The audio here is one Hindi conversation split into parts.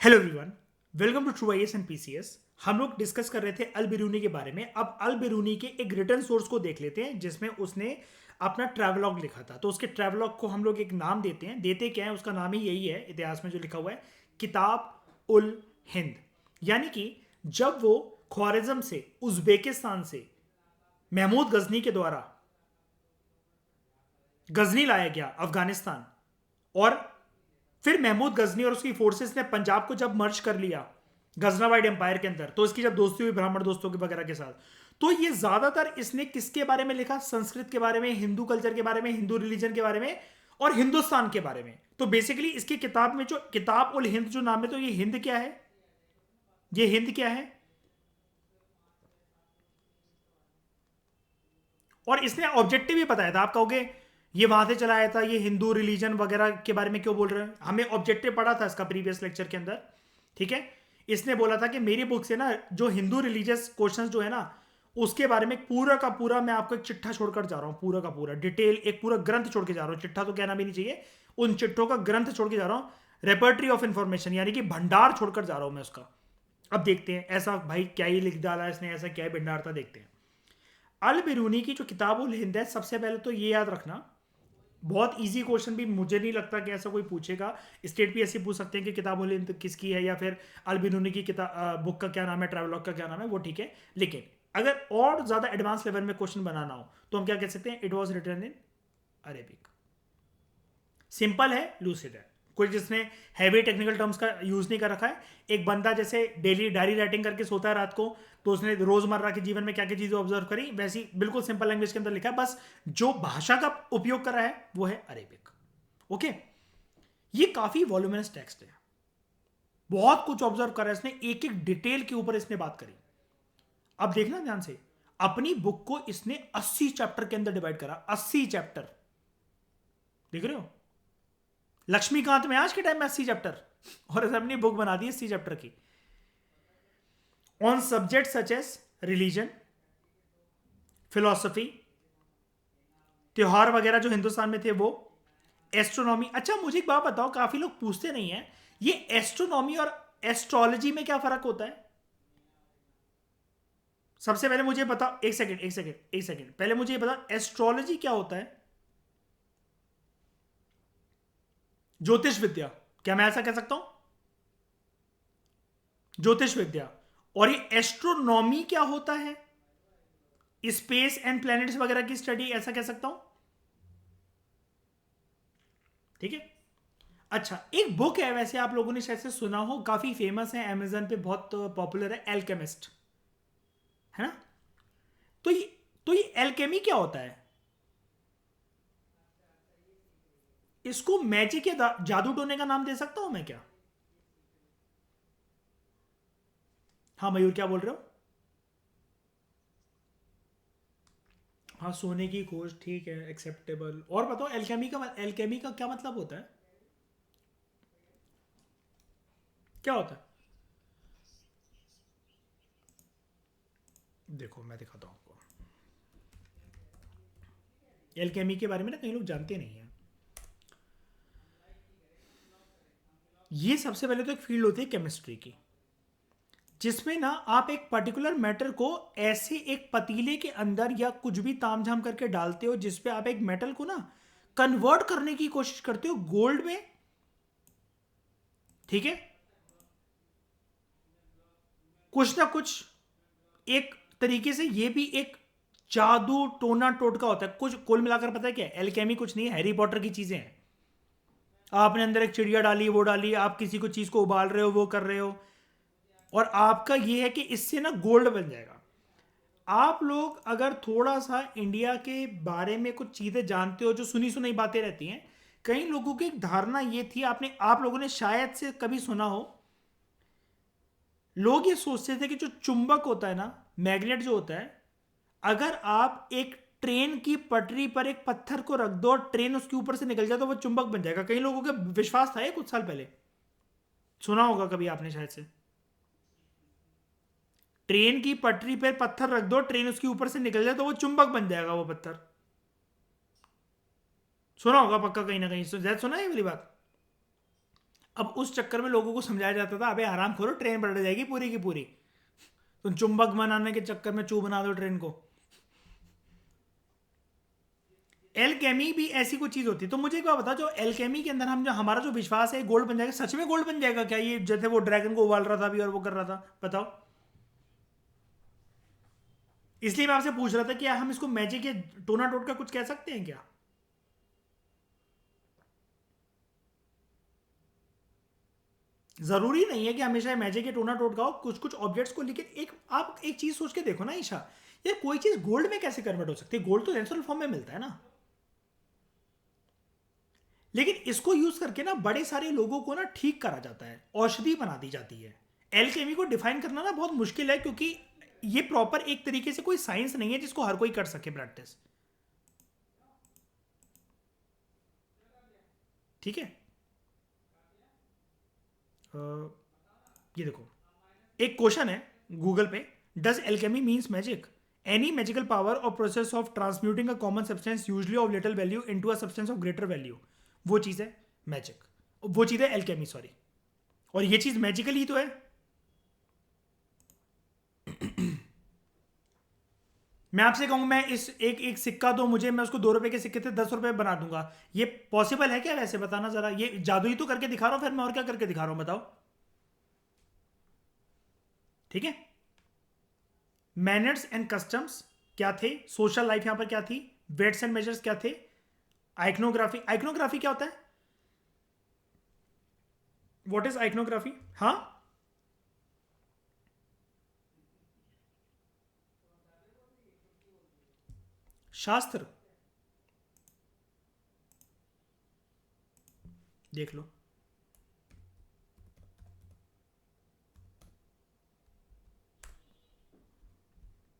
Hello everyone, welcome to true IAS and PCS. हम लोग डिस्कस कर रहे थे अल बिरूनी के बारे में। अब अल बिरूनी के एक रिटर्न सोर्स को देख लेते हैं जिसमें उसने अपना ट्रैवलॉग लिखा था। तो उसके ट्रैवलॉग को हम लोग एक नाम देते हैं। देते क्या है, उसका नाम ही यही है इतिहास में जो लिखा हुआ है, किताब उल हिंद। यानी कि जब वो ख्वारिज्म से, उज्बेकिस्तान से महमूद गजनी के द्वारा गजनी लाया गया अफगानिस्तान, और फिर महमूद गजनी और उसकी फोर्सेस ने पंजाब को जब मर्ज कर लिया गजनावाइड एम्पायर के अंदर, तो इसकी जब दोस्ती हुई ब्राह्मण दोस्तों के वगैरह के साथ, तो ये ज्यादातर इसने किसके बारे में लिखा? संस्कृत के बारे में, हिंदू कल्चर के बारे में, हिंदू रिलीजन के बारे में और हिंदुस्तान के बारे में। तो बेसिकली इसकी किताब में जो किताब उल हिंद जो नाम है, तो ये हिंद क्या है? ये हिंद क्या है? और इसने ऑब्जेक्टिव भी बताया था। आप कहोगे ये वहां से चला आया था, ये हिंदू रिलीजन वगैरह के बारे में क्यों बोल रहे हैं? हमें ऑब्जेक्टिव पढ़ा था इसका प्रीवियस लेक्चर के अंदर, ठीक है। इसने बोला था कि मेरी बुक से ना जो हिंदू रिलीजियस क्वेश्चंस जो है ना, उसके बारे में पूरा का पूरा मैं आपको एक चिट्ठा छोड़कर जा रहा हूं, पूरा का पूरा डिटेल, एक पूरा ग्रंथ छोड़ के जा रहा हूं। चिट्ठा तो कहना भी नहीं चाहिए, उन चिट्ठों का ग्रंथ छोड़ के जा रहा हूं। रेपर्टरी ऑफ इंफॉर्मेशन, यानी कि भंडार छोड़कर जा रहा हूं मैं उसका। अब देखते हैं ऐसा भाई क्या ही लिख डाला इसने, ऐसा क्या ही भंडार था, देखते हैं। अल बिरूनी की जो किताब उल हिंद है, सबसे पहले तो ये याद रखना, बहुत इजी क्वेश्चन भी मुझे नहीं लगता कि ऐसा कोई पूछेगा। स्टेट भी ऐसे पूछ सकते हैं कि किताब उल हिंद किसकी है, या फिर अल बिरूनी की किताब बुक का क्या नाम है, ट्रैवलॉग का क्या नाम है, वो ठीक है। लेकिन अगर और ज्यादा एडवांस लेवल में क्वेश्चन बनाना हो तो हम क्या कह सकते हैं? It was written in Arabic. Simple है, लूसिड है, कोई जिसने हैवी टेक्निकल टर्म्स का यूज नहीं कर रखा है। एक बंदा जैसे डेली डायरी राइटिंग करके सोता है रात को, तो उसने रोजमर्रा के जीवन में क्या क्या चीजें ऑब्जर्व करी, वैसी बिल्कुल सिंपल लैंग्वेज के अंदर लिखा है। बस जो भाषा का उपयोग कर रहा है वो है अरेबिक। ओके, ये काफी वॉल्यूमिनस टेक्स्ट है, बहुत कुछ ऑब्जर्व करा है इसने, एक एक डिटेल के ऊपर इसने बात करी। अब देखना ध्यान से, अपनी बुक को इसने 80 चैप्टर के अंदर डिवाइड करा। 80 चैप्टर, देख रहे हो? लक्ष्मीकांत में आज के टाइम में 80 चैप्टर, और अपनी बुक बना दी 80 चैप्टर की। On subject such as religion, philosophy, त्योहार वगैरह जो हिंदुस्तान में थे वो, एस्ट्रोनॉमी। अच्छा मुझे एक बात बताओ, काफी लोग पूछते नहीं है, ये एस्ट्रोनॉमी और एस्ट्रोलॉजी में क्या फर्क होता है? सबसे पहले मुझे बताओ, एक सेकंड एक सेकंड एक सेकंड, पहले मुझे ये बताओ एस्ट्रोलॉजी क्या होता है? ज्योतिष विद्या, क्या मैं ऐसा कह सकता हूं? ज्योतिष विद्या। और ये एस्ट्रोनॉमी क्या होता है? स्पेस एंड प्लैनेट्स वगैरह की स्टडी, ऐसा कह सकता हूं, ठीक है। अच्छा, एक बुक है, वैसे आप लोगों ने शायद से सुना हो, काफी फेमस है, अमेजन पे बहुत पॉपुलर है, एल्केमिस्ट, है ना? तो ये तो ये एल्केमी क्या होता है? इसको मैजिक या जादू टोने का नाम दे सकता हूं मैं क्या? हाँ मयूर, क्या बोल रहे हो? हाँ, सोने की खोज, ठीक है, एक्सेप्टेबल। और बताओ एल्केमी का क्या मतलब होता है? क्या होता है? देखो मैं दिखाता हूँ आपको। एल्केमी के बारे में ना कई लोग जानते नहीं है। ये सबसे पहले तो एक फील्ड होती है केमिस्ट्री की, जिसमें ना आप एक पर्टिकुलर मैटर को ऐसे एक पतीले के अंदर या कुछ भी तामझाम करके डालते हो, जिसपे आप एक मेटल को ना कन्वर्ट करने की कोशिश करते हो गोल्ड में, ठीक है। कुछ ना कुछ एक तरीके से ये भी एक जादू टोना टोटका होता है कुछ। कुल मिलाकर पता है क्या, एल्केमी कुछ नहीं है, हैरी पॉटर की चीजें हैं। आपने अंदर एक चिड़िया डाली, वो डाली, आप किसी को चीज को उबाल रहे हो, वो कर रहे हो, और आपका ये है कि इससे ना गोल्ड बन जाएगा। आप लोग अगर थोड़ा सा इंडिया के बारे में कुछ चीजें जानते हो, जो सुनी सुनाई बातें रहती हैं, कई लोगों की एक धारणा ये थी, आप लोगों ने शायद से कभी सुना हो, लोग ये सोचते थे कि जो चुंबक होता है ना, मैग्नेट जो होता है, अगर आप एक ट्रेन की पटरी पर एक पत्थर को रख दो और ट्रेन उसके ऊपर से निकल जाए तो वो चुंबक बन जाएगा। कई लोगों का विश्वास था ये, कुछ साल पहले सुना होगा कभी आपने शायद से। ट्रेन की पटरी पर पत्थर रख दो, ट्रेन उसके ऊपर से निकल जाए तो वो चुंबक बन जाएगा वो पत्थर। सुना होगा पक्का, कहीं ना कहीं सुना है ये वाली बात। अब उस चक्कर में लोगों को समझाया जाता था, अबे आराम करो, ट्रेन पलट जाएगी पूरी की पूरी, तुम चुंबक बनाने के चक्कर में चू बना दो ट्रेन को। एल्केमी भी ऐसी कोई चीज होती है। तो मुझे एक बात बता, जो एल्केमी के अंदर हम जो हमारा जो विश्वास है गोल्ड बन जाएगा, सच में गोल्ड बन जाएगा क्या? ये जैसे वो ड्रैगन को उबाल रहा था अभी और वो कर रहा था, बताओ। इसलिए मैं आपसे पूछ रहा था कि हम इसको मैजिक या टोना टोट का कुछ कह सकते हैं क्या? जरूरी नहीं है कि हमेशा मैजिक या टोना टोट का हो, कुछ कुछ ऑब्जेक्ट्स को। लेकिन एक आप एक चीज सोच के देखो ना ईशा, यार कोई चीज गोल्ड में कैसे कन्वर्ट हो सकती है? गोल्ड तो नेचुरल फॉर्म में मिलता है ना। लेकिन इसको यूज करके ना बड़े सारे लोगों को ना ठीक करा जाता है, औषधि बना दी जाती है। एल्केमी को डिफाइन करना ना बहुत मुश्किल है, क्योंकि ये प्रॉपर एक तरीके से कोई साइंस नहीं है जिसको हर कोई कर सके प्रैक्टिस। ठीक है। ये देखो, एक क्वेश्चन है गूगल पे, does alchemy means magic? Any magical power or process of transmuting a common substance usually of little value into a substance of greater value, वो चीज है मैजिक, वो चीज है एल्केमी, सॉरी। और ये चीज मैजिकल ही तो है। मैं आपसे कहूँ मैं इस एक एक सिक्का दो मुझे, मैं उसको 2 रुपए के सिक्के थे 10 रुपए बना दूंगा, ये पॉसिबल है क्या? वैसे बताना जरा, ये जादू ही तो करके दिखा रहा हूं, फिर मैं और क्या करके दिखा रहा हूं बताओ। ठीक है। मैनर्स एंड कस्टम्स क्या थे? सोशल लाइफ यहां पर क्या थी? वेट्स एंड मेजर्स क्या थे? आइकनोग्राफी, आइकनोग्राफी क्या होता है? What is iconography? हाँ, शास्त्र, देख लो।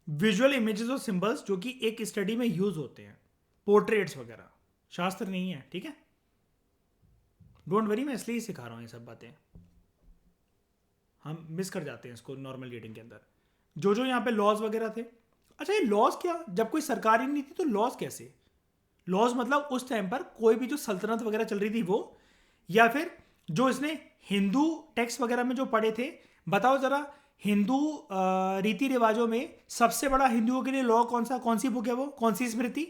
विजुअल इमेजेस और सिंबल्स जो कि एक स्टडी में यूज होते हैं, पोर्ट्रेट्स वगैरह, शास्त्र नहीं है। ठीक है, डोंट वरी, मैं इसलिए ही सिखा रहा हूं ये सब बातें। हम मिस कर जाते हैं इसको नॉर्मल रीडिंग के अंदर। जो जो यहाँ पे लॉज वगैरह थे, अच्छा ये लॉज क्या, जब कोई सरकार ही नहीं थी तो लॉज कैसे? लॉज मतलब उस टाइम पर कोई भी जो सल्तनत वगैरह चल रही थी वो, या फिर जो इसने हिंदू टेक्स्ट वगैरह में जो पढ़े थे। बताओ जरा, हिंदू रीति रिवाजों में सबसे बड़ा हिंदुओं के लिए लॉ कौन सा, कौन सी बुक है वो, कौन सी स्मृति?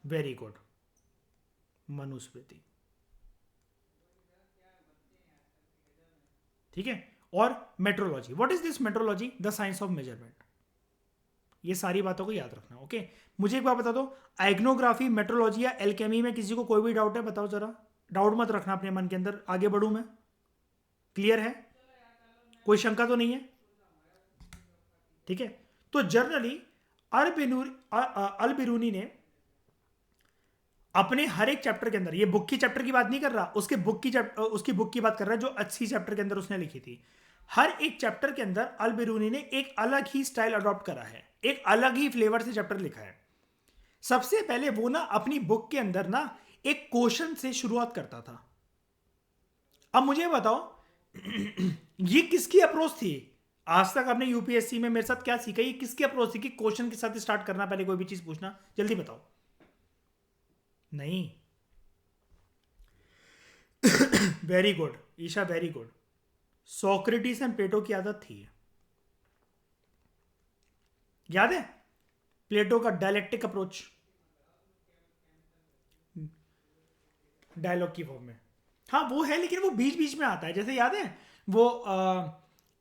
Very good, Manusmriti. ठीक है। और metrology, what is this metrology? The science of measurement. ये सारी बातों को याद रखना, ओके। मुझे एक बात बता दो, आइग्नोग्राफी, मेट्रोलॉजी या एल्केमी में किसी को कोई भी डाउट है? बताओ जरा, डाउट मत रखना अपने मन के अंदर। आगे बढ़ूं मैं? क्लियर है? कोई शंका तो नहीं है? ठीक है। तो जर्नली अल बिरूनी ने अपने हर एक चैप्टर के अंदर, ये बुक की चैप्टर की बात नहीं कर रहा, उसकी बुक की बात कर रहा है जो 80 चैप्टर के अंदर उसने लिखी थी। हर एक चैप्टर के अंदर अल बिरूनी ने एक अलग ही स्टाइल अडॉप्ट करा है, एक अलग ही फ्लेवर से चैप्टर लिखा है। सबसे पहले वो ना अपनी बुक के अंदर ना एक क्वेश्चन से शुरुआत करता था। अब मुझे बताओ, ये किसकी अप्रोच थी? आज तक आपने यूपीएससी में मेरे साथ क्या सीखा? ये किसकी अप्रोच थी कि क्वेश्चन के साथ स्टार्ट करना, पहले कोई भी चीज पूछना? जल्दी बताओ। नहीं। Very good Isha, very good. Socrates and Plato की आदत थी, याद है? प्लेटो का डायलेक्टिक अप्रोच, डायलॉग की फॉर्म में। हाँ वो है, लेकिन वो बीच बीच में आता है। जैसे याद है वो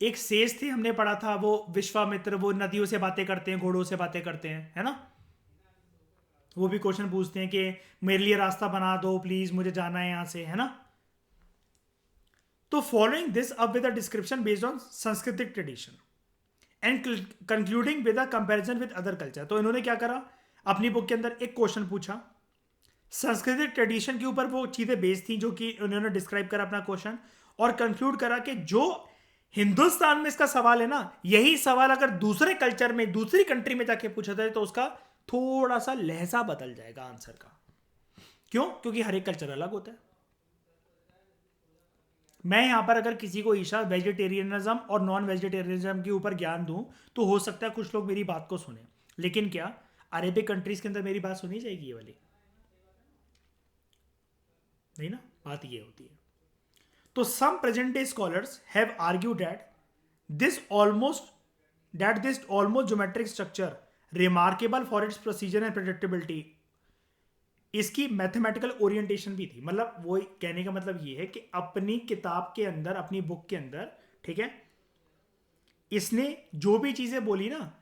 एक सेज थे, हमने पढ़ा था, वो विश्वामित्र, वो नदियों से बातें करते हैं, घोड़ों से बातें करते हैं, है ना? वो भी क्वेश्चन पूछते हैं कि मेरे लिए रास्ता बना दो प्लीज, मुझे जाना है यहां से, है ना? तो following this up with a description based on सांस्कृतिक tradition and concluding with a comparison with other culture. तो इन्होंने क्या करा, अपनी बुक के अंदर एक क्वेश्चन पूछा, सांस्कृतिक ट्रेडिशन के ऊपर वो चीजें बेस्ड थी जो कि उन्होंने डिस्क्राइब करा अपना क्वेश्चन, और कंक्लूड करा कि जो हिंदुस्तान में इसका सवाल है ना, यही सवाल अगर दूसरे कल्चर में, दूसरी कंट्री में जाके पूछा जाए तो उसका थोड़ा सा लहजा बदल जाएगा आंसर का। क्यों? क्योंकि हर एक कल्चर अलग होता है। मैं यहां पर अगर किसी को ईशा वेजिटेरियनिज्म और नॉन वेजिटेरियनिज्म के ऊपर ज्ञान दूं तो हो सकता है कुछ लोग मेरी बात को सुने, लेकिन क्या अरेबिक कंट्रीज के अंदर मेरी बात सुनी जाएगी? ये वाली नहीं ना। बात ये होती है। तो some present day scholars have argued that this almost geometric structure remarkable for its procedure and predictability. इसकी मैथमेटिकल ओरिएंटेशन भी थी, मतलब वो कहने का मतलब ये है कि अपनी किताब के अंदर, अपनी बुक के अंदर, ठीक है, इसने जो भी चीजें बोली ना,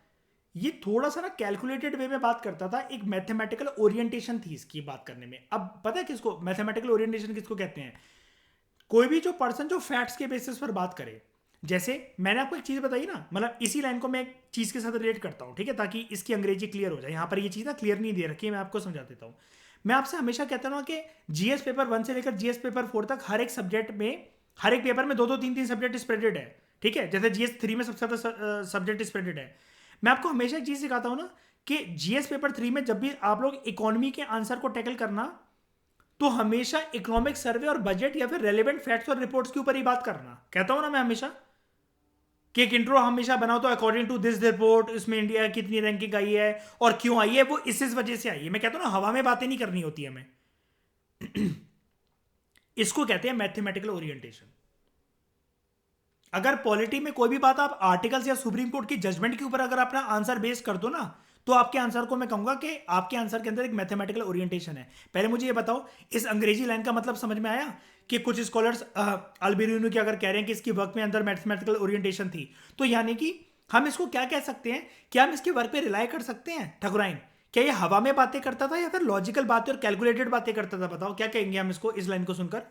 ये थोड़ा सा ना कैलकुलेटेड वे में बात करता था, एक मैथमेटिकल ओरिएंटेशन थी इसकी बात करने में। अब पता है किसको मैथमेटिकल ओरिएंटेशन किसको कहते हैं? कोई भी जो पर्सन जो फैक्ट्स के बेसिस पर बात करे। जैसे मैंने आपको एक चीज बताई ना, मतलब इसी लाइन को मैं एक चीज के साथ रिलेट करता हूं, ठीक है, ताकि इसकी अंग्रेजी क्लियर हो जाए। यहां पर ये चीज ना क्लियर नहीं दे रखी है, मैं आपको समझा देता हूं। मैं आपसे हमेशा कहता हूं कि जीएस पेपर 1 से लेकर जीएस पेपर 4 तक हर एक सब्जेक्ट में, हर एक पेपर में 2-2 3-3 सब्जेक्ट स्प्रेडेड है, ठीक है। जैसे जीएस 3 में सबसे ज्यादा सब्जेक्ट स्प्रेडेड है। मैं आपको हमेशा एक चीज सिखाता हूं ना कि जीएस पेपर 3 में जब भी आप लोग इकोनॉमी के आंसर को टैकल करना, तो हमेशा इकोनॉमिक सर्वे और बजट या फिर रेलेवेंट फैक्ट्स और रिपोर्ट्स के ऊपर ही बात करना। कहता हूं ना मैं हमेशा कि एक इंट्रो हमेशा बनाओ तो अकॉर्डिंग टू दिस रिपोर्ट इसमें इंडिया कितनी रैंकिंग आई है और क्यों आई है, वो इस वजह से आई है। मैं कहता हूं ना, हवा में बातें नहीं करनी होती हमें। इसको कहते हैं मैथमेटिकल ओरिएंटेशन। अगर पॉलिटी में कोई भी बात आप आर्टिकल्स या सुप्रीम कोर्ट की जजमेंट के ऊपर अगर अपना आंसर बेस कर दो ना, तो आपके आंसर को मैं कहूंगा कि आपके आंसर के अंदर एक मैथमेटिकल ओरिएंटेशन है। पहले मुझे ये बताओ, इस अंग्रेजी लाइन का मतलब समझ में आया कि कुछ स्कॉलर्स अल्बेरिनो की अगर कह रहे हैं कि इसकी वर्क में अंदर मैथमेटिकल ओरिएंटेशन थी, तो यानी कि हम इसको क्या कह सकते हैं? क्या हम इसके वर्क पे रिलाई कर सकते हैं ठकुराइन? क्या ये हवा में बातें करता था या फिर लॉजिकल बातें और कैलकुलेटेड बातें करता था? बताओ क्या कहेंगे हम इसको, इस लाइन को सुनकर?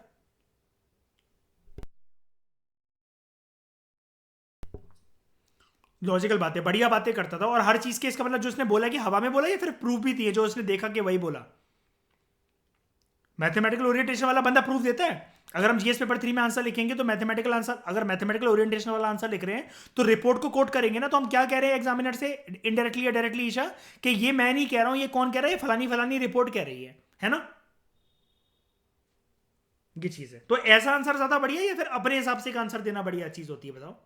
लॉजिकल बातें, बढ़िया बातें करता था। और हर चीज के, इसका मतलब जो उसने बोला कि हवा में बोला या फिर प्रूफ भी थी, जो उसने देखा कि वही बोला? मैथमेटिकल ओरिएंटेशन वाला बंदा प्रूफ देता है। अगर हम जीएस पेपर 3 में आंसर लिखेंगे तो मैथमेटिकल आंसर, अगर मैथमेटिकल ओरिएंटेशन वाला आंसर लिख रहे हैं तो रिपोर्ट को कोट करेंगे ना, तो हम क्या कह रहे हैं एग्जामिनर से इनडायरेक्टली या डायरेक्टली ईशा, कि ये मैं नहीं कह रहा हूं, ये कौन कह रहा है? ये फलानी फलानी रिपोर्ट कह रही है ना? ये चीज है। तो ऐसा आंसर ज्यादा बढ़िया या फिर अपने हिसाब से एक आंसर देना बढ़िया चीज होती है? बताओ,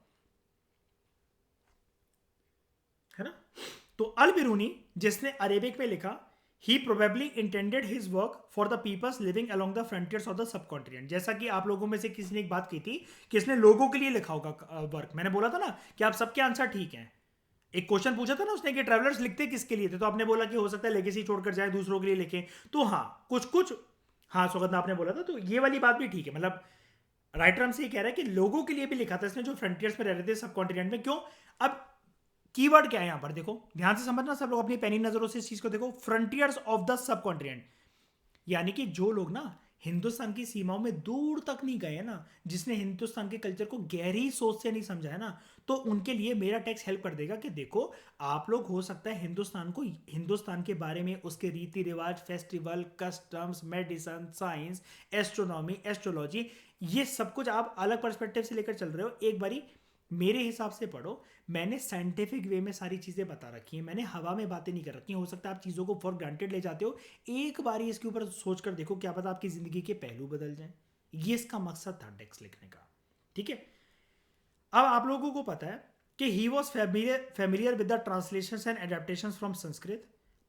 है ना? तो अल बिरूनी जिसने अरेबिक में लिखा, he probably intended his work for the peoples living along the frontiers of the subcontinent. जैसा कि आप लोगों में से किसी ने एक बात की थी कि इसने लोगों के लिए लिखा होगा वर्क। मैंने बोला था ना कि आप सबके आंसर ठीक हैं। एक क्वेश्चन पूछा था ना उसने कि ट्रैवलर्स लिखते किसके लिए थे, तो आपने बोला कि हो सकता है लेगेसी छोड़कर जाए, दूसरों के लिए लिखें। तो हाँ, कुछ कुछ, हाँ सुगंधा आपने बोला था, तो ये वाली बात भी ठीक है। मतलब राइटर हमसे ये कह रहा है कि लोगों के लिए भी लिखा था इसने जो फ्रंटियर्स में रह रहे थे सब कॉन्टिनेंट में। क्यों? अब कीवर्ड क्या है यहां पर, देखो ध्यान से समझना सब लोग, अपनी पैनी नजरों से इस चीज को देखो। फ्रंटियर्स ऑफ द सब कॉन्टिनेंट, यानी कि जो लोग ना हिंदुस्तान की सीमाओं में दूर तक नहीं गए ना, जिसने हिंदुस्तान के कल्चर को गहरी सोच से नहीं समझा है ना, तो उनके लिए मेरा टेक्स्ट हेल्प कर देगा कि देखो, आप लोग हो सकता है हिंदुस्तान को, हिंदुस्तान के बारे में, उसके रीति रिवाज, festival, customs, medicine, science, astronomy, astrology, ये सब कुछ आप अलग पर्सपेक्टिव से लेकर चल रहे हो। एक बारी मेरे हिसाब से पढ़ो। मैंने साइंटिफिक वे में सारी चीज़ें बता रखी हैं, मैंने हवा में बातें नहीं कर रखी हैं। हो सकता है आप चीज़ों को फॉर ग्रांटेड ले जाते हो। एक बारी इसके ऊपर सोच कर देखो, क्या पता आपकी ज़िंदगी के पहलू बदल जाएं। ये इसका मकसद था टेक्स्ट लिखने का, ठीक है। अब आप लोगों को पता है कि he was familiar with the translation and adaptation from Sanskrit,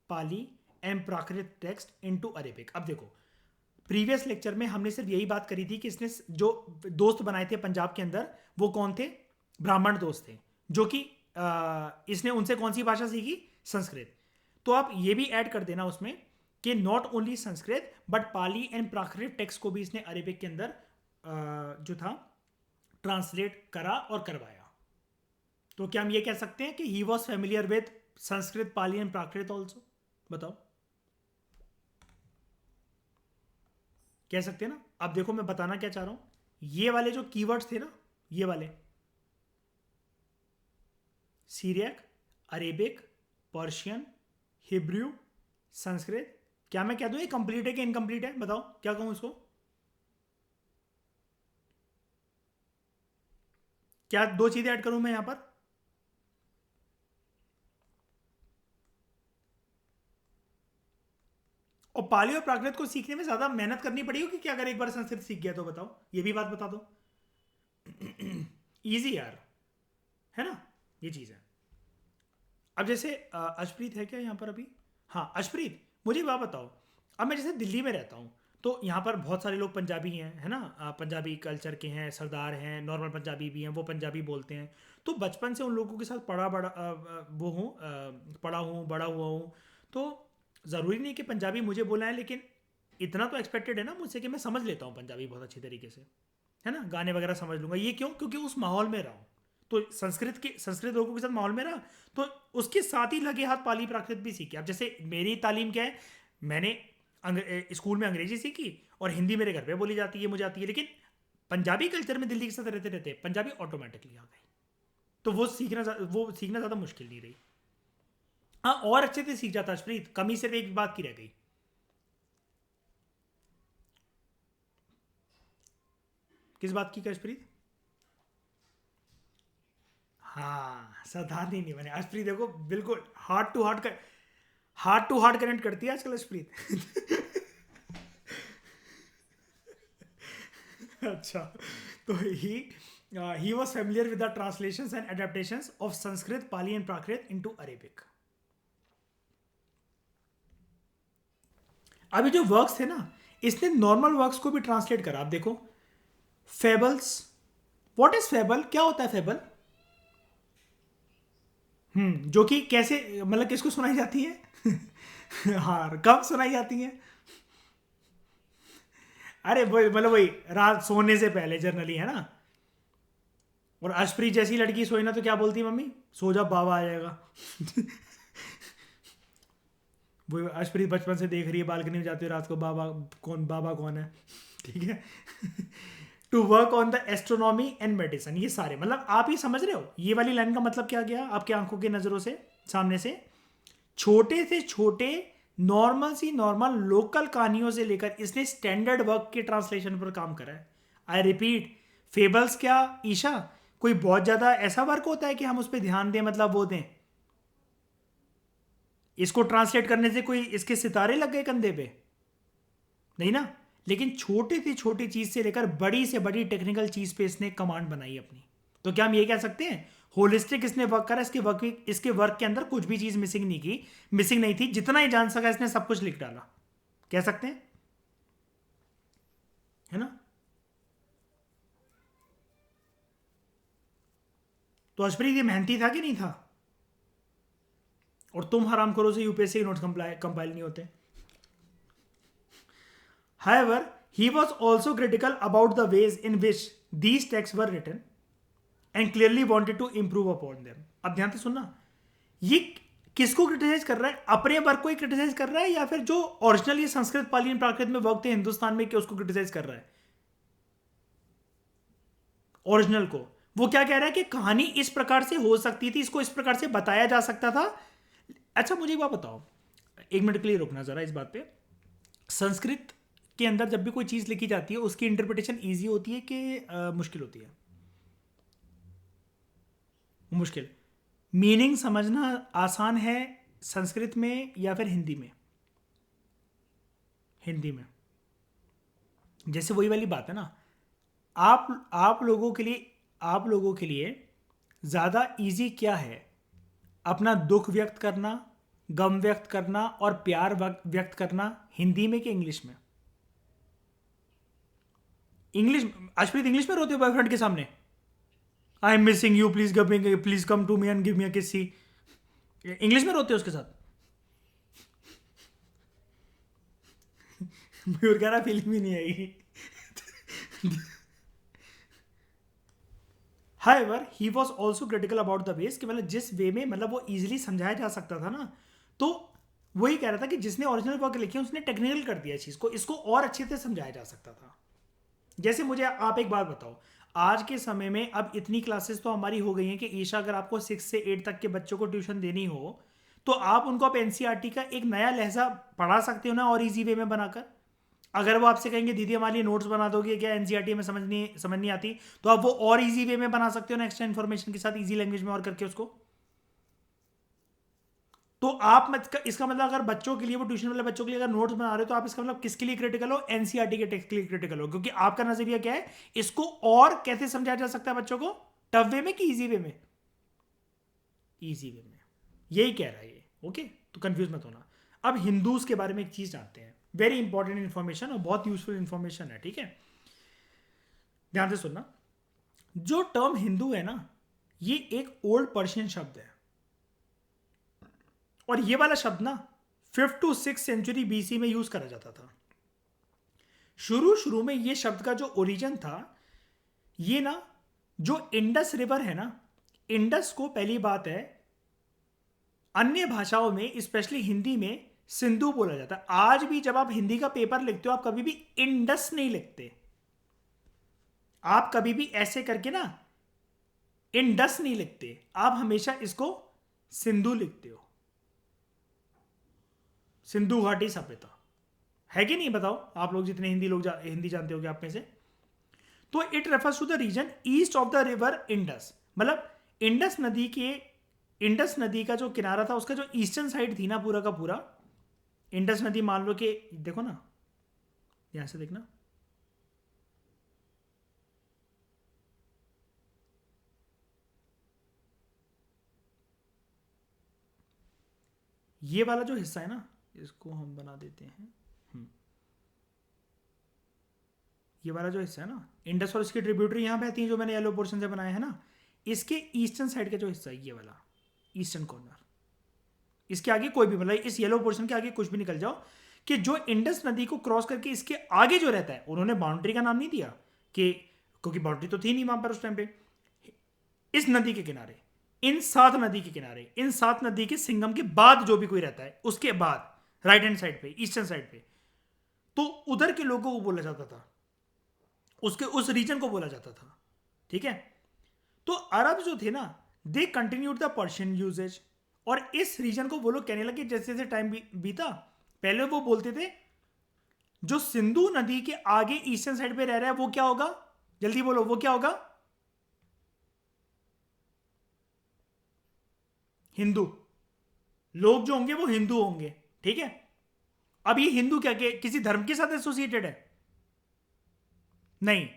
Pali and Prakrit text into Arabic. अब देखो, प्रीवियस लेक्चर में हमने सिर्फ यही बात करी थी कि इसने जो दोस्त बनाए थे पंजाब के अंदर, वो कौन थे? ब्राह्मण दोस्त थे, जो कि इसने उनसे कौन सी भाषा सीखी? संस्कृत। तो आप ये भी ऐड कर देना उसमें कि not only Sanskrit but Pali and Prakrit text को भी इसने अरेबिक के अंदर जो था ट्रांसलेट करा और करवाया। तो क्या हम ये कह सकते हैं कि he was familiar with Sanskrit, Pali and Prakrit also? बताओ, कह सकते हैं ना? अब देखो मैं बताना क्या चाह रहा हूं, ये वाले जो कीवर्ड्स थे ना, ये वाले Syriac, Arabic, Persian, Hebrew, Sanskrit, क्या मैं कह दूं ये कंप्लीट है कि इनकम्प्लीट है? बताओ क्या कहूं इसको? क्या दो चीजें ऐड करूं मैं यहां पर? और पाली और प्राकृत को सीखने में ज्यादा मेहनत करनी पड़ेगी कि क्या अगर एक बार संस्कृत सीख गया तो? बताओ, ये भी बात बता दो। इजी यार, है ना? ये चीज है। अब जैसे अशप्रीत है क्या यहाँ पर अभी? हाँ अशप्रीत, मुझे बात बताओ। अब मैं जैसे दिल्ली में रहता हूँ, तो यहाँ पर बहुत सारे लोग पंजाबी हैं, है ना, पंजाबी कल्चर के हैं, सरदार हैं, नॉर्मल पंजाबी भी हैं, वो पंजाबी बोलते हैं। तो बचपन से उन लोगों के साथ पढ़ा हूँ, बड़ा हुआ हूँ। तो ज़रूरी नहीं कि पंजाबी मुझे बोला है, लेकिन इतना तो एक्सपेक्टेड है ना मुझसे कि मैं समझ लेता हूँ पंजाबी बहुत अच्छी तरीके से, है ना, गाने वगैरह समझ लूँगा। ये क्यों? क्योंकि उस माहौल में रहा हूँ। तो संस्कृत लोगों के साथ माहौल में रहा, तो उसके साथ ही लगे हाथ पाली प्राकृत भी सीखे। अब जैसे मेरी तालीम क्या है, मैंने स्कूल में अंग्रेजी सीखी और हिंदी मेरे घर पे बोली जाती है, मुझे आती है, लेकिन पंजाबी कल्चर में दिल्ली के साथ रहते रहते पंजाबी ऑटोमेटिकली आ गई। तो वो सीखना ज़्यादा मुश्किल नहीं रही। हाँ, और अच्छे से सीख जाता अशप्रीत, कमी सिर्फ एक बात की रह गई। किस बात की अशप्रीत? हाँ, सावधानी नहीं बने अशप्रीत, देखो बिल्कुल हार्ट टू हार्ट कनेक्ट करती है आजकल अशप्रीत। अच्छा, तो he was familiar with the translations and adaptations of Sanskrit, Pali and Prakrit into Arabic. अभी जो वर्क्स थे ना, इसने नॉर्मल वर्क्स को भी ट्रांसलेट करा। आप देखो, फेबल्स, व्हाट इज फेबल, क्या होता है फेबल? जो कि कैसे, मतलब किसको सुनाई जाती है? हाँ, कब सुनाई जाती है? अरे मतलब वही रात सोने से पहले जनरली, है ना। और अशप्रीत जैसी लड़की सोई ना तो क्या बोलती है मम्मी? सो जा, बाबा आ जाएगा। वो अशप्रीत बचपन से देख रही है, बालकनी में जाते हुए रात को, बाबा कौन है, ठीक है। To work on the astronomy and medicine, ये सारे, मतलब आप ये समझ रहे हो ये वाली लाइन का मतलब क्या गया आपके आंखों की नजरों से, सामने से? छोटे से छोटे नॉर्मल लोकल कहानियों से लेकर इसने स्टैंडर्ड वर्क के ट्रांसलेशन पर काम करा है। आई रिपीट, फेबल्स क्या ईशा, कोई बहुत ज्यादा ऐसा वर्क होता है कि हम उस पर ध्यान दें, मतलब वो दें? इसको ट्रांसलेट करने से कोई इसके सितारे लग गए कंधे पे? नहीं ना। लेकिन छोटी से छोटी चीज से लेकर बड़ी से बड़ी टेक्निकल चीज पे इसने कमांड बनाई अपनी। तो क्या हम ये कह सकते हैं होलिस्टिक इसने वर्क करा, इसके वर्क के अंदर कुछ भी चीज मिसिंग नहीं थी, जितना ही जान सका इसने सब कुछ लिख डाला, कह सकते हैं, है ना। तो अशप्रीत ये मेहनती था कि नहीं था? और तुम हराम करो से यूपीएससी नोट्स कंपाइल नहीं होते। However, he was also critical about the ways in which these texts were written and clearly wanted to improve upon them. अब ध्यान से सुनना, ये किसको क्रिटिसाइज कर रहा है? अपने वर्क को ही क्रिटिसाइज कर रहा है, या फिर जो ओरिजिनल ये संस्कृत, पाली और प्राकृत में वर्क थे हिंदुस्तान में, क्या उसको क्रिटिसाइज कर रहा है? ओरिजिनल को। वो क्या कह रहा है कि कहानी इस प्रकार से हो सकती थी, इसको इस प्रकार से बताया जा सकता था। अच्छा, मुझे एक बात बताओ, एक मिनट के लिए रुकना जरा इस बात पे। संस्कृत के अंदर जब भी कोई चीज़ लिखी जाती है, उसकी इंटरप्रिटेशन ईजी होती है कि मुश्किल होती है? मुश्किल। मीनिंग समझना आसान है संस्कृत में या फिर हिंदी में? हिंदी में। जैसे वही वाली बात है ना, आप लोगों के लिए ज़्यादा इजी क्या है? अपना दुख व्यक्त करना, गम व्यक्त करना और प्यार व्यक्त करना हिंदी में कि इंग्लिश में? अश्प्रीत इंग्लिश में रोते हो बॉयफ्रेंड के सामने? I am missing you, please come to me and give me a kiss. English में रोते हो उसके साथ? मयूर कह रहा फीलिंग भी नहीं आएगी। However, he was also critical about the ways कि मतलब जिस वे में मतलब वो इजीली समझाया जा सकता था ना, तो वही कह रहा था कि जिसने ओरिजिनल वर्क लिखे उसने टेक्निकल कर दिया चीज को, इसको और अच्छे से समझाया जा सकता था। जैसे मुझे आप एक बात बताओ, आज के समय में अब इतनी क्लासेस तो हमारी हो गई हैं कि ईशा अगर आपको 6 से 8 तक के बच्चों को ट्यूशन देनी हो, तो आप उनको अब एनसीईआरटी का एक नया लहजा पढ़ा सकते हो ना, और इजी वे में बनाकर। अगर वो आपसे कहेंगे दीदी हमारे लिए नोट्स बना दोगे क्या, एनसीईआरटी में समझ नहीं आती, तो आप वो और इजी वे में बना सकते हो ना, एक्स्ट्रा इन्फॉर्मेशन के साथ, इजी लैंग्वेज में और करके उसको। तो आप इसका मतलब अगर बच्चों के लिए, वो ट्यूशन वाले बच्चों के लिए अगर नोट्स बना रहे हो, तो आप इसका मतलब किसके लिए क्रिटिकल हो? एनसीईआरटी के टेक्स्ट के लिए क्रिटिकल हो, क्योंकि आपका नजरिया क्या है, इसको और कैसे समझाया जा सकता है बच्चों को, टफ वे में कि इजी वे में? इजी वे में, यही कह रहा है ये। ओके, तो कंफ्यूज मत होना। अब हिंदूज के बारे में एक चीज जानते हैं, वेरी इंपॉर्टेंट इंफॉर्मेशन और बहुत यूजफुल इंफॉर्मेशन है, ठीक है। ध्यान से सुनना, जो टर्म हिंदू है ना, ये एक ओल्ड पर्शियन शब्द है, और ये वाला शब्द ना 5th to 6th century BC में यूज करा जाता था। शुरू शुरू में ये शब्द का जो ओरिजिन था, ये ना जो इंडस रिवर है ना, इंडस को पहली बात है अन्य भाषाओं में स्पेशली हिंदी में सिंधु बोला जाता है। आज भी जब आप हिंदी का पेपर लिखते हो, आप कभी भी इंडस नहीं लिखते, आप कभी भी ऐसे करके ना इंडस नहीं लिखते, आप हमेशा इसको सिंधु लिखते हो। सिंधु घाटी सभ्यता है कि नहीं, बताओ आप लोग जितने हिंदी लोग हिंदी जानते होगे आप में से। तो it refers to the region east of the river Indus, मतलब इंडस नदी का जो किनारा था उसका जो ईस्टर्न साइड थी ना पूरा का पूरा, इंडस नदी मान लो कि देखो ना, यहां से देखना, ये वाला जो हिस्सा है ना, इसको हम बना देते हैं, ये वाला जो हिस्सा है ना, इंडस और इसकी ट्रिब्यूटरी यहां बहती है जो मैंने येलो पोर्शन से बनाया है ना, इसके ईस्टर्न साइड का जो हिस्सा है, ये वाला ईस्टर्न कॉर्नर, इसके आगे कोई भी, मतलब इस येलो पोर्शन के आगे कुछ भी निकल जाओ, कि जो इंडस नदी को क्रॉस करके इसके आगे जो रहता है, उन्होंने बाउंड्री का नाम नहीं दिया कि, क्योंकि बाउंड्री तो थी नहीं वहां पर उस टाइम पे, इस नदी के किनारे, इन 7 नदी के किनारे, इन 7 नदी के सिंगम के बाद जो भी कोई रहता है, उसके बाद राइट हैंड साइड पे, ईस्टर्न साइड पे, तो उधर के लोगों को बोला जाता था, उसके उस रीजन को बोला जाता था, ठीक है। तो अरब जो थे ना, दे कंटिन्यूड द पर्शियन यूजेज, और इस रीजन को वो लोग कहने लगे जैसे जैसे टाइम बीता, पहले वो बोलते थे जो सिंधु नदी के आगे ईस्टर्न साइड पे रह रहा है वो क्या होगा, जल्दी बोलो, वो क्या होगा, हिंदू। लोग जो होंगे वो हिंदू होंगे, ठीक है। अब ये हिंदू क्या किसी धर्म के साथ एसोसिएटेड है? नहीं,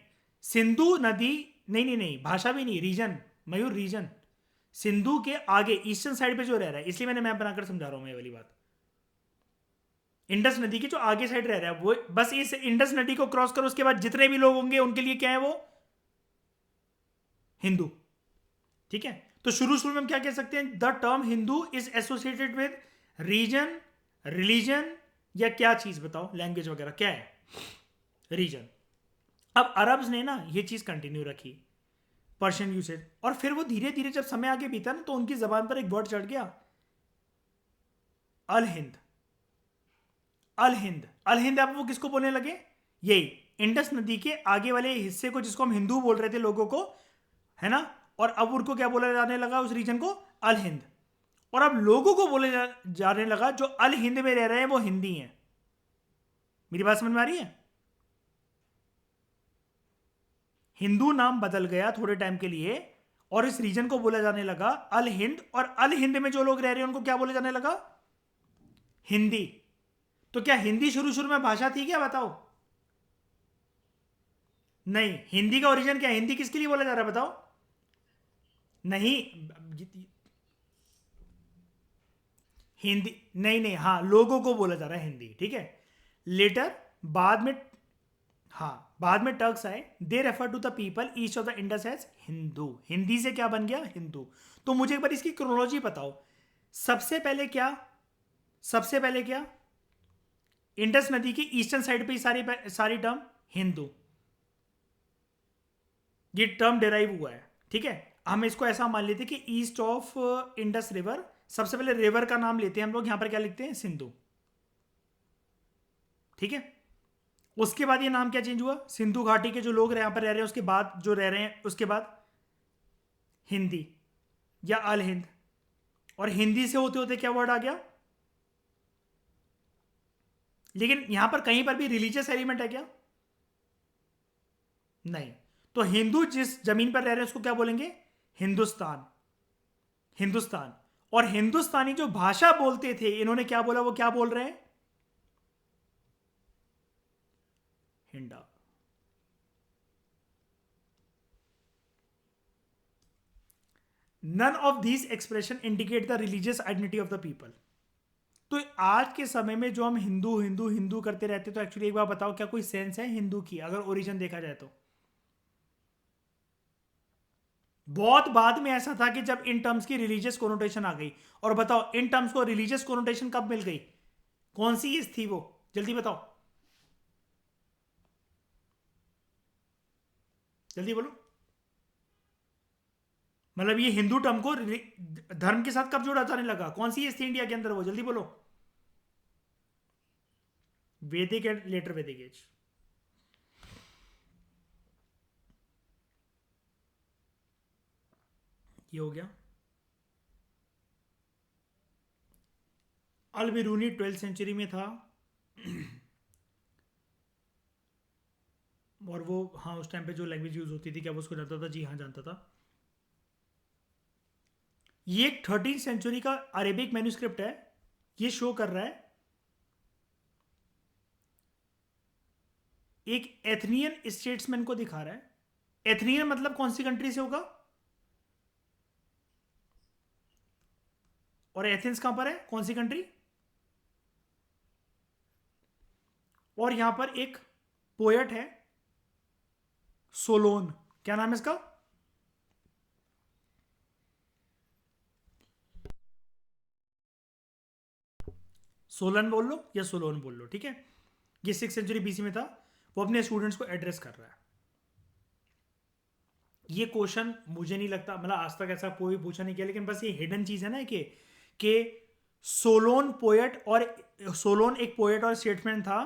सिंधु नदी, नहीं नहीं नहीं, भाषा भी नहीं, रीजन मयूर, रीजन सिंधु के आगे ईस्टर्न साइड पे जो रह रहा है, इसलिए मैंने मैप बनाकर समझा रहा हूं मैं ये वाली बात। इंडस नदी के जो आगे साइड रह रहा है वो, बस इस इंडस नदी को क्रॉस करो, उसके बाद जितने भी लोग होंगे उनके लिए क्या है, वो हिंदू, ठीक है। तो शुरू शुरू में हम क्या कह सकते हैं, the term Hindu is associated with region, religion, या क्या चीज बताओ, लैंग्वेज वगैरह क्या है, रीजन। अब अरब्स ने ना ये चीज कंटिन्यू रखी, पर्शियन यूसेज, और फिर वो धीरे धीरे जब समय आगे बीता ना, तो उनकी जबान पर एक वर्ड चढ़ गया, अल हिंद। अल हिंद, अल हिंद, अब वो किसको बोलने लगे, यही इंडस नदी के आगे वाले हिस्से को, जिसको हम हिंदू बोल रहे थे लोगों को, है ना, और अब उनको क्या बोला जाने लगा उस रीजन को, अल हिंद। और अब लोगों को बोले जाने लगा जो अल हिंद में रह रहे हैं वो हिंदी हैं। मेरी बात समझ में आ रही है? हिंदू नाम बदल गया थोड़े टाइम के लिए, और इस रीजन को बोला जाने लगा अल हिंद, और अल हिंद में जो लोग रह रहे हैं उनको क्या बोला जाने लगा, हिंदी। तो क्या हिंदी शुरू शुरू में भाषा थी क्या, बताओ? नहीं, हिंदी का ओरिजिन क्या है, हिंदी किसके लिए बोला जा रहा है बताओ? नहीं, हिंदी नहीं नहीं, हाँ लोगों को बोला जा रहा है हिंदी, ठीक है। लेटर, बाद में, हाँ बाद में टर्क्स आए, they refer to the people east of the Indus as Hindu. Hindi से क्या बन गया, हिंदू। तो मुझे एक बार इसकी क्रोनोलॉजी बताओ, सबसे पहले क्या, सबसे पहले क्या, इंडस नदी की ईस्टर्न साइड पे सारी सारी टर्म हिंदू, ये टर्म डिराइव हुआ है, ठीक है। हम इसको ऐसा मान लेते कि ईस्ट ऑफ इंडस रिवर, सबसे पहले रिवर का नाम लेते हैं हम लोग, यहां पर क्या लिखते हैं, सिंधु, ठीक है। उसके बाद ये नाम क्या चेंज हुआ, सिंधु घाटी के जो लोग यहां पर रह रहे हैं उसके बाद जो रह रहे हैं उसके बाद हिंदी या अल हिंद, और हिंदी से होते होते क्या वर्ड आ गया, लेकिन यहां पर कहीं पर भी रिलीजियस एलिमेंट है क्या, नहीं। तो हिंदू जिस जमीन पर रह रहे हैं उसको क्या बोलेंगे, हिंदुस्तान, हिंदुस्तान। और हिंदुस्तानी जो भाषा बोलते थे, इन्होंने क्या बोला, वो क्या बोल रहे हैं, Honda. None of these expression indicate the religious identity of the people. तो आज के समय में जो हम हिंदू हिंदू हिंदू करते रहते, तो एक्चुअली एक बार बताओ, क्या कोई सेंस है हिंदू की अगर ओरिजिन देखा जाए तो? बहुत बाद में ऐसा था कि जब इन टर्म्स की रिलीजियस कोनोटेशन आ गई। और बताओ इन टर्म्स को रिलीजियस कोनोटेशन कब मिल गई? कौन सी ईज थी वो? जल्दी बताओ, जल्दी बोलो। मतलब ये हिंदू टर्म को धर्म के साथ कब जोड़ा जाने लगा? कौन सी ईज थी इंडिया के अंदर वो? जल्दी बोलो। वैदिक एंड लेटर वैदिक एज। ये हो गया। अल बिरूनी 12th सेंचुरी में था। और वो, हाँ, उस टाइम पे जो लैंग्वेज यूज होती थी, क्या वो उसको जानता था? जी हाँ, जानता था। ये एक 13th सेंचुरी का अरेबिक मैन्यूस्क्रिप्ट है। ये शो कर रहा है एक एथनियन स्टेट्समैन को दिखा रहा है। एथनियन मतलब कौन सी कंट्री से होगा? और एथेंस कहां पर है? कौन सी कंट्री? और यहां पर एक पोएट है, सोलोन। क्या नाम है इसका? सोलन बोल लो या सोलोन बोल लो, ठीक है। ये 6th सेंचुरी बीसी में था। वो अपने स्टूडेंट्स को एड्रेस कर रहा है। ये क्वेश्चन मुझे नहीं लगता, मतलब आज तक ऐसा कोई पूछा नहीं किया, लेकिन बस ये हिडन चीज है ना कि सोलोन पोएट, और सोलोन एक पोएट और स्टेटसमैन था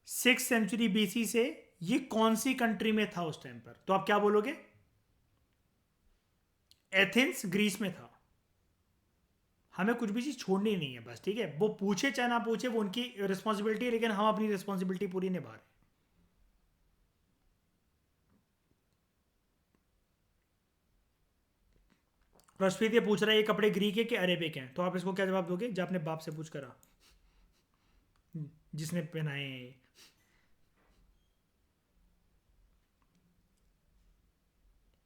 6th सेंचुरी बीसी से। ये कौन सी कंट्री में था उस टाइम पर? तो आप क्या बोलोगे? एथेंस ग्रीस में था। हमें कुछ भी चीज छोड़नी नहीं है बस, ठीक है। वो पूछे चाहे ना पूछे, वो उनकी रिस्पॉन्सिबिलिटी है, लेकिन हम अपनी रिस्पॉन्सिबिलिटी पूरी निभा रहे हैं। रशफीत ये पूछ रहा है ये कपड़े ग्रीक है कि अरेबिक हैं, तो आप इसको क्या जवाब दोगे जो अपने बाप से पूछ करा, जिसने पहनाए हैं ये?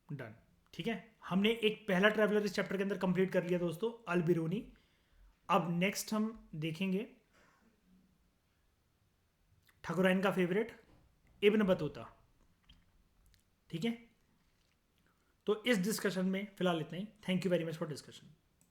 डन, ठीक है। हमने एक पहला ट्रैवलर इस चैप्टर के अंदर कंप्लीट कर लिया दोस्तों, अल बिरूनी। अब नेक्स्ट हम देखेंगे ठाकुराइन का फेवरेट, इब्न बतूता, ठीक है। तो इस डिस्कशन में फिलहाल इतना ही। Thank you very much for discussion.